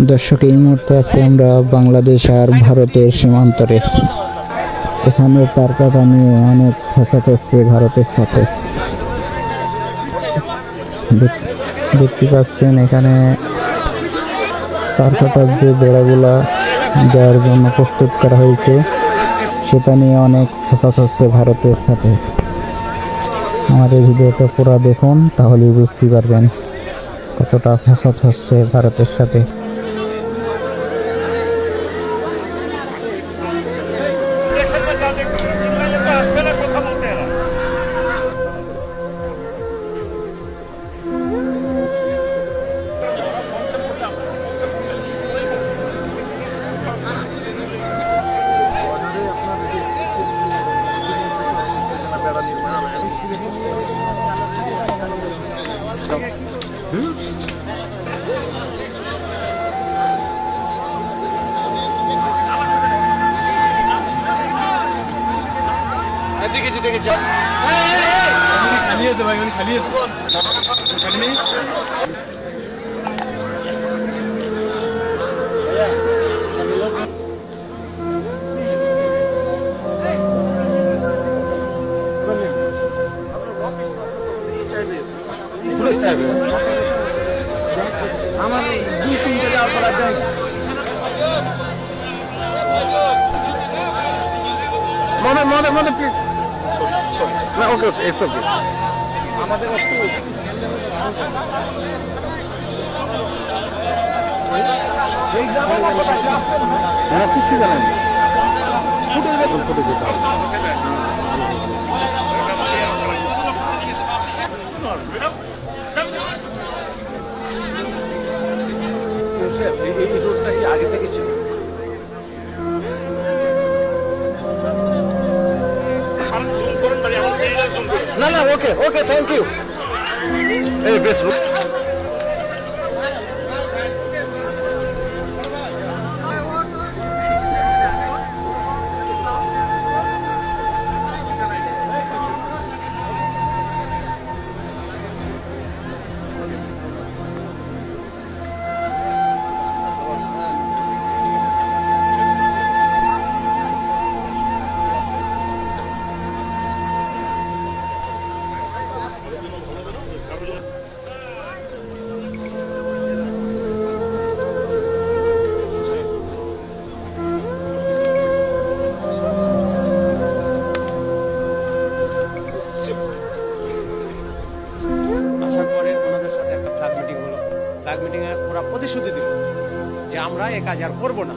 দর্শক, এই মুহূর্তে আছি আমরা বাংলাদেশ আর ভারতের সীমান্তরে। এখানে তার কাটা নিয়ে অনেক ফ্যাসাদ হচ্ছে ভারতের সাথে। দেখতে পাচ্ছেন এখানে তার কাটার যে বেড়াগুলা দেওয়ার জন্য প্রস্তুত করা হয়েছে, সেটা নিয়ে অনেক ফ্যাসাদ হচ্ছে ভারতের সাথে। আমার এই ভিডিওটা পুরো দেখুন, তাহলেই বুঝতে পারবেন কতটা ফ্যাসাদ হচ্ছে ভারতের সাথে। দেখেছি খালি আছে ভাই, খালি আছে খালি আমার 2-3 যাওয়ার পর যায়। মনে প্লিজ, না ওকে ওকে ইটস ওকে। আমাদের একটু কিছু জানেন ফুটে যেতে হবে। এই রোডটা কি আগে থেকে ছিল? না না ওকে ওকে থ্যাংক ইউ। এই বেশ প্রতিশ্রুতি দিল যে আমরা এ কাজ আর করবো না।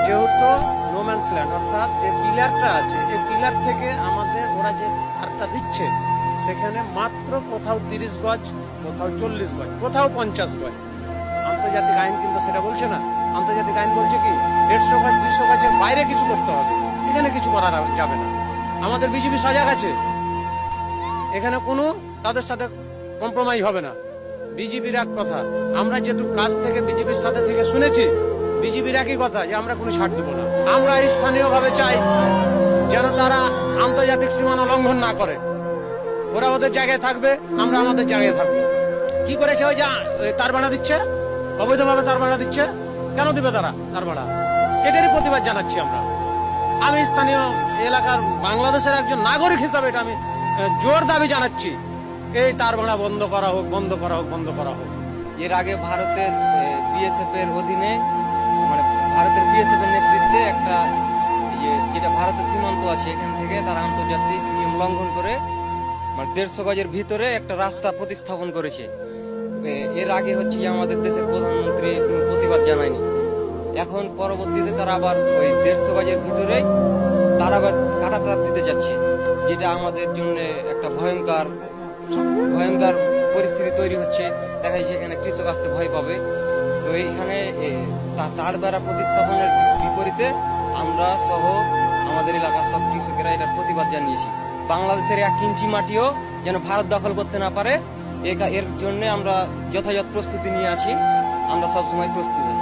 যেহেতু নোম্যান্স ল্যান্ড অর্থাৎ যে পিলারটা আছে, এই পিলার থেকে আমাদের ওরা যে আরটা দিচ্ছে, সেখানে মাত্র কোথাও 30 গজ, কোথাও 40 গজ, কোথাও 50 গজ। আন্তর্জাতিক আইন কিন্তু সেটা বলছে না। আন্তর্জাতিক আইন বলছে কি 150 গজ 200 গজের বাইরে কিছু করতে হবে, এখানে কিছু করা যাবে না। আমাদের বিজেপি সজাগ আছে, এখানে কোনো তাদের সাথে কম্প্রোমাইজ হবে না। বিজেপির এক কথা, আমরা যেহেতু কাছ থেকে বিজেপির সাথে থেকে শুনেছি, বিজেপির একই কথা যে আমরা কোনো ছাড় দেবো না। আমরা স্থানীয়ভাবে চাই যেন তারা আন্তর্জাতিক সীমানা লঙ্ঘন না করে। ওরা ওদের জায়গায় থাকবে, আমরা আমাদের জায়গায় থাকবো। কি করেছে ওই যে তার ভাড়া দিচ্ছে, অবৈধভাবে তার ভাড়া দিচ্ছে, কেন দিবে তারা তার ভাড়া? এটারই প্রতিবাদ জানাচ্ছি আমরা। আমি স্থানীয় এলাকার বাংলাদেশের একজন নাগরিক হিসাবে এটা আমি জোর দাবি জানাচ্ছি, এই তার ভাড়া বন্ধ করা হোক, বন্ধ করা হোক, বন্ধ করা হোক। এর আগে ভারতের বিএসএফ এর অধীনে, মানে ভারতের বিএসএফ এর নেতৃত্বে একটা যেটা ভারতের সীমান্ত আছে, এখান থেকে তারা আন্তর্জাতিক নিয়ম লঙ্ঘন করে মানে 150 গজের ভিতরে একটা রাস্তা প্রতিস্থাপন করেছে। এর আগে হচ্ছে আমাদের দেশের প্রধানমন্ত্রী কোনো প্রতিবাদ জানায়নি। এখন পরবর্তীতে তারা আবার ওই 150 গজের ভিতরেই তারা আবার কাঁটাতার দিতে যাচ্ছে, যেটা আমাদের জন্য একটা ভয়ঙ্কর পরিস্থিতি তৈরি হচ্ছে। দেখা যাচ্ছে এখানে কৃষক আসতে ভয় পাবে। তো এইখানে তার বেড়া প্রতিস্থাপনের বিপরীতে আমরা সহ আমাদের এলাকার সব কৃষকেরা এটার প্রতিবাদ জানিয়েছি। বাংলাদেশের 1 ইঞ্চি মাটিও যেন ভারত দখল করতে না পারে, এর জন্য আমরা যথাযথ প্রস্তুতি নিয়ে আছি। আমরা সবসময় প্রস্তুত আছি।